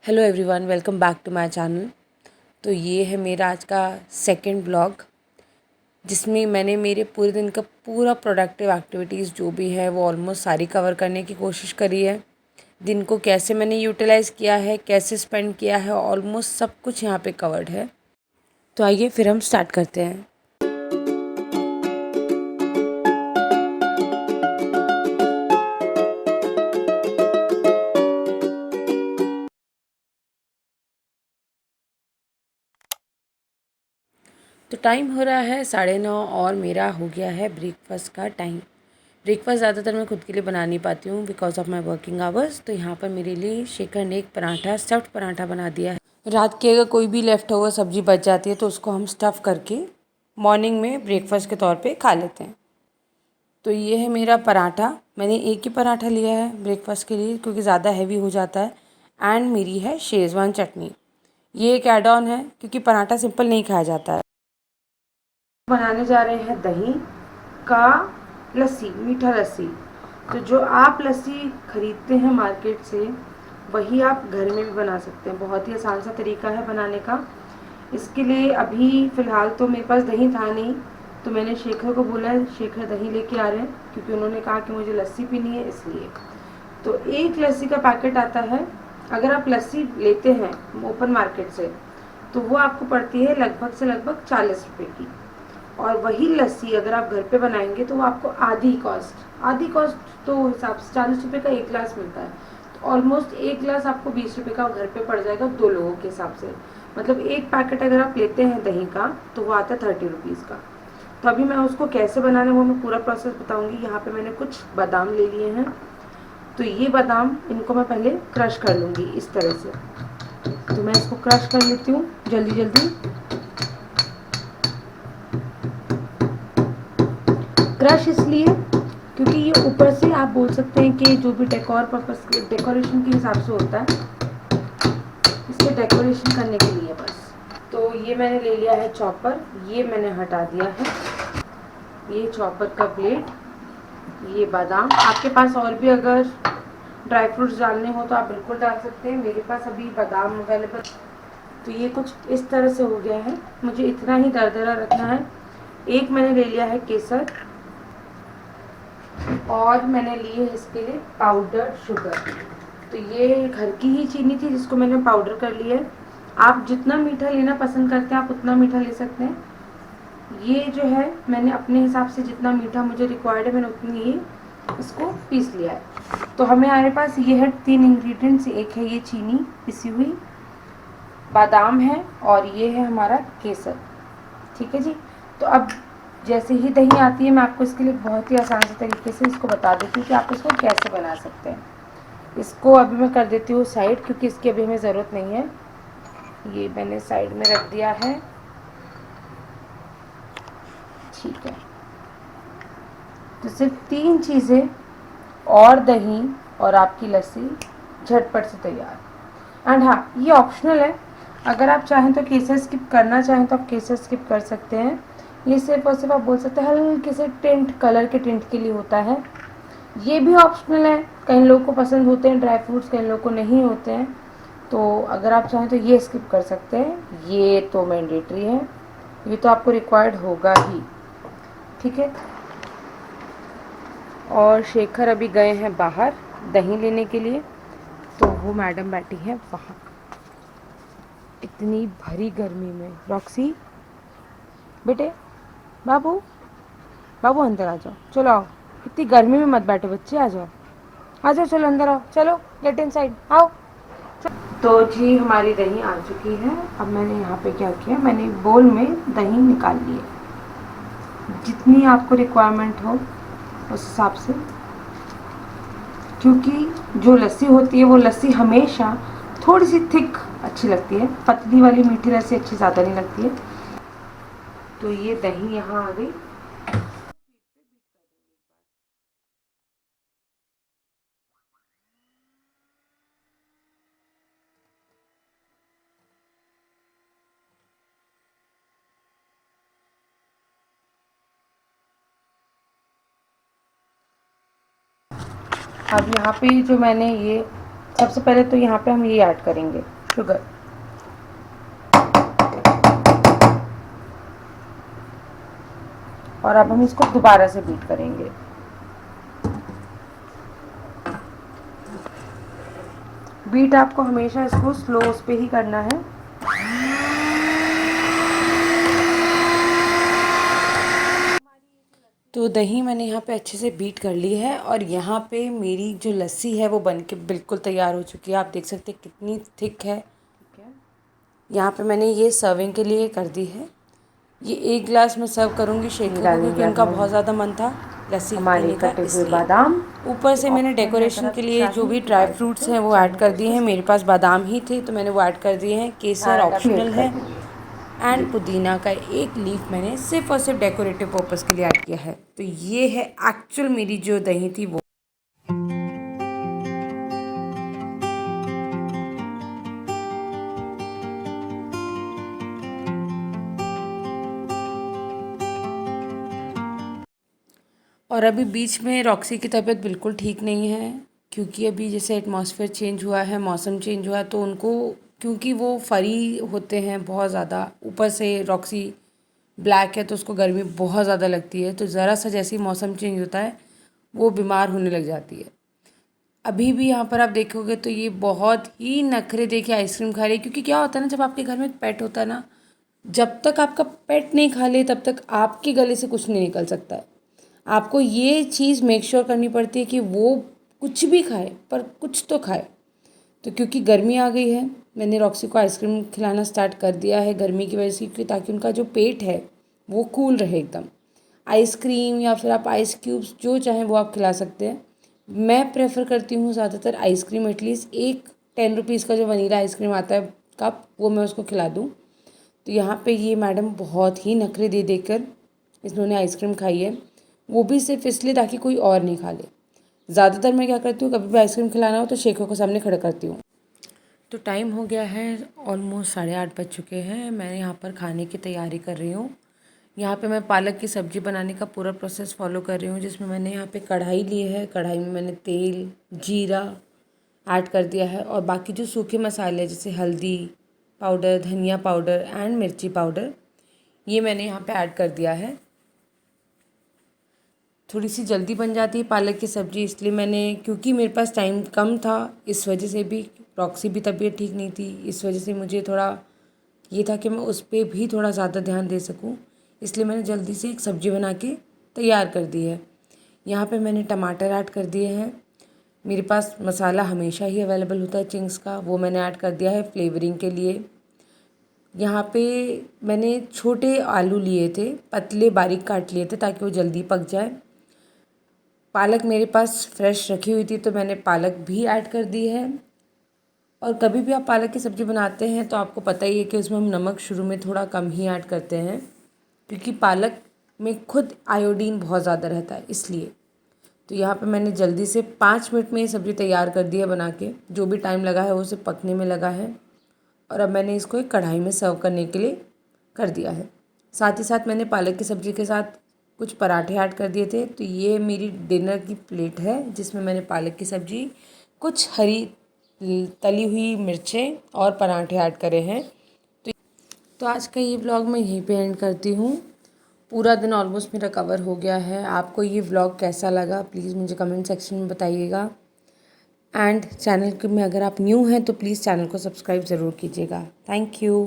Hello everyone, welcome back to my channel. तो ये है मेरा आज का सेकंड ब्लॉग, जिसमें मैंने मेरे पूरे दिन का पूरा प्रोडक्टिव एक्टिविटीज़ जो भी है वो ऑलमोस्ट सारी कवर करने की कोशिश करी है। दिन को कैसे मैंने यूटिलाइज़ किया है, कैसे स्पेंड किया है, ऑलमोस्ट सब कुछ यहाँ पे कवर्ड है। तो आइए फिर हम स्टार्ट करते हैं। तो टाइम हो रहा है 9:30 और मेरा हो गया है ब्रेकफास्ट का टाइम। ब्रेकफास्ट ज़्यादातर मैं खुद के लिए बना नहीं पाती हूँ because of my working hours. तो यहाँ पर मेरे लिए शेखर ने एक पराठा, स्टफ्ड पराठा बना दिया है। रात की अगर कोई भी लेफ़्ट ओवर सब्जी बच जाती है तो उसको हम स्टफ़ करके मॉर्निंग में ब्रेकफास्ट के तौर पे खा लेते हैं। तो ये है मेरा पराठा। मैंने एक ही पराठा लिया है ब्रेकफास्ट के लिए क्योंकि ज़्यादा हैवी हो जाता है। एंड मेरी है शेज़वान चटनी। ये एक ऐड ऑन है क्योंकि पराठा सिंपल नहीं खाया जाता है। बनाने जा रहे हैं दही का लस्सी, मीठा लस्सी। तो जो आप लस्सी खरीदते हैं मार्केट से वही आप घर में भी बना सकते हैं। बहुत ही आसान सा तरीका है बनाने का। इसके लिए अभी फ़िलहाल तो मेरे पास दही था नहीं, तो मैंने शेखर को बोला, शेखर दही लेके आ रहे हैं क्योंकि उन्होंने कहा कि मुझे लस्सी पीनी है इसलिए। तो एक लस्सी का पैकेट आता है। अगर आप लस्सी लेते हैं ओपन मार्केट से तो वो आपको पड़ती है लगभग से लगभग 40 रुपये की। और वही लस्सी अगर आप घर पे बनाएंगे तो वो आपको आधी कॉस्ट तो हिसाब से 40 रुपये का एक गिलास मिलता है। तो ऑलमोस्ट एक गिलास आपको 20 रुपये का घर पे पड़ जाएगा 2 लोगों के हिसाब से। मतलब एक पैकेट अगर आप लेते हैं दही का तो वो आता है 30 रुपीज़ का। तो अभी मैं उसको कैसे बनाना है वो मैं पूरा प्रोसेस बताऊंगी। यहाँ पे मैंने कुछ बादाम ले लिए हैं। तो ये बादाम, इनको मैं पहले क्रश कर लूँगी इस तरह से। तो मैं इसको क्रश कर लेती हूँ जल्दी जल्दी। क्रश इसलिए क्योंकि ये ऊपर से आप बोल सकते हैं कि जो भी डेकोरेशन के हिसाब से होता है, इसके डेकोरेशन करने के लिए बस। तो ये मैंने ले लिया है चॉपर, ये मैंने हटा दिया है, ये चॉपर का ब्लेड, ये बादाम। आपके पास और भी अगर ड्राई फ्रूट्स डालने हो तो आप बिल्कुल डाल सकते हैं। मेरे पास अभी बादाम अवेलेबल। तो ये कुछ इस तरह से हो गया है। मुझे इतना ही दरदरा रखना है। एक मैंने ले लिया है केसर और मैंने ली है इसके लिए पाउडर शुगर। तो ये घर की ही चीनी थी जिसको मैंने पाउडर कर लिया है। आप जितना मीठा लेना पसंद करते हैं आप उतना मीठा ले सकते हैं। ये जो है मैंने अपने हिसाब से जितना मीठा मुझे रिक्वायर्ड है मैंने उतनी ही इसको पीस लिया है। तो हमारे पास ये है 3 इंग्रेडिएंट्स। एक है ये चीनी पिसी हुई, बादाम है और ये है हमारा केसर। ठीक है जी। तो अब जैसे ही दही आती है मैं आपको इसके लिए बहुत ही आसान से तरीके से इसको बता देती हूँ कि आप इसको कैसे बना सकते हैं। इसको अभी मैं कर देती हूँ साइड क्योंकि इसकी अभी हमें ज़रूरत नहीं है। ये मैंने साइड में रख दिया है। ठीक है। तो सिर्फ 3 चीज़ें और दही और आपकी लस्सी झटपट से तैयार। एंड हाँ, ये ऑप्शनल है। अगर आप चाहें तो केसर स्किप करना चाहें तो आप केसर स्किप कर सकते हैं। ये सिर्फ और सिर्फ आप बोल सकते हैं हल्के से टिंट, कलर के टिंट के लिए होता है। ये भी ऑप्शनल है। कई लोगों को पसंद होते हैं ड्राई फ्रूट्स, कई लोगों को नहीं होते हैं। तो अगर आप चाहें तो ये स्किप कर सकते हैं। ये तो मैंडेटरी है, ये तो आपको रिक्वायर्ड होगा ही। ठीक है। और शेखर अभी गए हैं बाहर दही लेने के लिए, तो वो मैडम बैठी है वहाँ इतनी भरी गर्मी में। रॉक्सी बेटे, बाबू बाबू अंदर आ जाओ, चलो आओ। इतनी गर्मी में मत बैठो बच्चे, आ जाओ आ जाओ, चलो अंदर आओ, चलो गेट इन साइड आओ। तो जी हमारी दही आ चुकी है। अब मैंने यहाँ पे क्या किया, मैंने बोल में दही निकाल ली है जितनी आपको रिक्वायरमेंट हो उस हिसाब से। क्योंकि जो लस्सी होती है वो लस्सी हमेशा थोड़ी सी थिक अच्छी लगती है, पतली वाली मीठी लस्सी अच्छी ज़्यादा नहीं लगती है। तो ये दही यहाँ आ गई। अब यहाँ पे जो मैंने ये सबसे पहले तो यहाँ पे हम ये ऐड करेंगे शुगर। और अब हम इसको दोबारा से बीट करेंगे। बीट आपको हमेशा इसको स्लो उस पे ही करना है। तो दही मैंने यहाँ पे अच्छे से बीट कर ली है और यहाँ पे मेरी जो लस्सी है वो बनके बिल्कुल तैयार हो चुकी है। आप देख सकते हैं कितनी थिक है। यहाँ पे मैंने ये सर्विंग के लिए कर दी है। ये 1 गिलास मैं सर्व करूँगी शेखों को, क्योंकि उनका बहुत ज़्यादा मन था लस्सी पीने का, इसलिए। ऊपर से मैंने डेकोरेशन के लिए जो भी ड्राई फ्रूट्स हैं वो ऐड कर दिए हैं। मेरे पास बादाम ही थे तो मैंने वो ऐड कर दिए हैं। केसर ऑप्शनल है। एंड पुदीना का 1 लीफ मैंने सिर्फ और सिर्फ डेकोरेटिव पर्पज़ के लिए ऐड किया है। तो ये है एक्चुअल मेरी जो दही थी वो। और अभी बीच में रॉक्सी की तबीयत बिल्कुल ठीक नहीं है, क्योंकि अभी जैसे एटमॉस्फेयर चेंज हुआ है, मौसम चेंज हुआ है, तो उनको, क्योंकि वो फरी होते हैं बहुत ज़्यादा, ऊपर से रॉक्सी ब्लैक है तो उसको गर्मी बहुत ज़्यादा लगती है। तो ज़रा सा जैसे ही मौसम चेंज होता है वो बीमार होने लग जाती है। अभी भी यहाँ पर आप देखोगे तो ये बहुत ही नखरे देके आइसक्रीम खा रही है, क्योंकि क्या होता है ना, जब आपके घर में एक पेट होता है ना, जब तक आपका पेट नहीं खा ले तब तक आपके गले से कुछ नहीं निकल सकता है। आपको ये चीज़ मेक श्योर करनी पड़ती है कि वो कुछ भी खाए पर कुछ तो खाए। तो क्योंकि गर्मी आ गई है, मैंने रॉक्सी को आइसक्रीम खिलाना स्टार्ट कर दिया है गर्मी की वजह से, क्योंकि ताकि उनका जो पेट है वो कूल रहे एकदम। आइसक्रीम या फिर आप आइस क्यूब्स जो चाहें वो आप खिला सकते हैं। मैं प्रेफर करती हूँ ज़्यादातर आइसक्रीम, एटलीस्ट एक 10 रुपीज़ का जो वनीला आइसक्रीम आता है कप, वो मैं उसको खिला दूँ। तो यहाँ पे ये मैडम बहुत ही नखरे दे देकर इन्होंने आइसक्रीम खाई है, वो भी सिर्फ इसलिए ताकि कोई और नहीं खा ले। ज़्यादातर मैं क्या करती हूँ, कभी भी आइसक्रीम खिलाना हो तो शेखों को सामने खड़ा करती हूँ। तो टाइम हो गया है, ऑलमोस्ट 8:30 बज चुके हैं। मैं यहाँ पर खाने की तैयारी कर रही हूँ। यहाँ पे मैं पालक की सब्ज़ी बनाने का पूरा प्रोसेस फॉलो कर रही हूँ, जिसमें मैंने यहाँ पे कढ़ाई ली है। कढ़ाई में मैंने तेल, जीरा ऐड कर दिया है और बाकी जो सूखे मसाले जैसे हल्दी पाउडर, धनिया पाउडर एंड मिर्ची पाउडर, ये मैंने यहाँ पे ऐड कर दिया है। थोड़ी सी जल्दी बन जाती है पालक की सब्ज़ी, इसलिए मैंने, क्योंकि मेरे पास टाइम कम था, इस वजह से भी, रॉक्सी भी तबीयत ठीक नहीं थी, इस वजह से मुझे थोड़ा ये था कि मैं उस पर भी थोड़ा ज़्यादा ध्यान दे सकूं, इसलिए मैंने जल्दी से एक सब्ज़ी बना के तैयार कर दी है। यहाँ पे मैंने टमाटर ऐड कर दिए हैं। मेरे पास मसाला हमेशा ही अवेलेबल होता है चिंग्स का, वो मैंने ऐड कर दिया है फ्लेवरिंग के लिए। यहाँ पे मैंने छोटे आलू लिए थे, पतले बारीक काट लिए थे ताकि वो जल्दी पक जाए। पालक मेरे पास फ्रेश रखी हुई थी तो मैंने पालक भी ऐड कर दी है। और कभी भी आप पालक की सब्ज़ी बनाते हैं तो आपको पता ही है कि उसमें हम नमक शुरू में थोड़ा कम ही ऐड करते हैं, क्योंकि पालक में खुद आयोडीन बहुत ज़्यादा रहता है, इसलिए। तो यहाँ पे मैंने जल्दी से 5 मिनट में ये सब्ज़ी तैयार कर दी है बना के। जो भी टाइम लगा है वो उसे पकने में लगा है। और अब मैंने इसको एक कढ़ाई में सर्व करने के लिए कर दिया है। साथ ही साथ मैंने पालक की सब्ज़ी के साथ कुछ पराठे ऐड कर दिए थे। तो ये मेरी डिनर की प्लेट है, जिसमें मैंने पालक की सब्ज़ी, कुछ हरी तली हुई मिर्चें और पराठे ऐड करे हैं। तो आज का ये व्लॉग मैं यहीं पे एंड करती हूँ। पूरा दिन ऑलमोस्ट मेरा कवर हो गया है। आपको ये व्लॉग कैसा लगा प्लीज़ मुझे कमेंट सेक्शन में बताइएगा। एंड चैनल में अगर आप न्यू हैं तो प्लीज़ चैनल को सब्सक्राइब ज़रूर कीजिएगा। Thank you.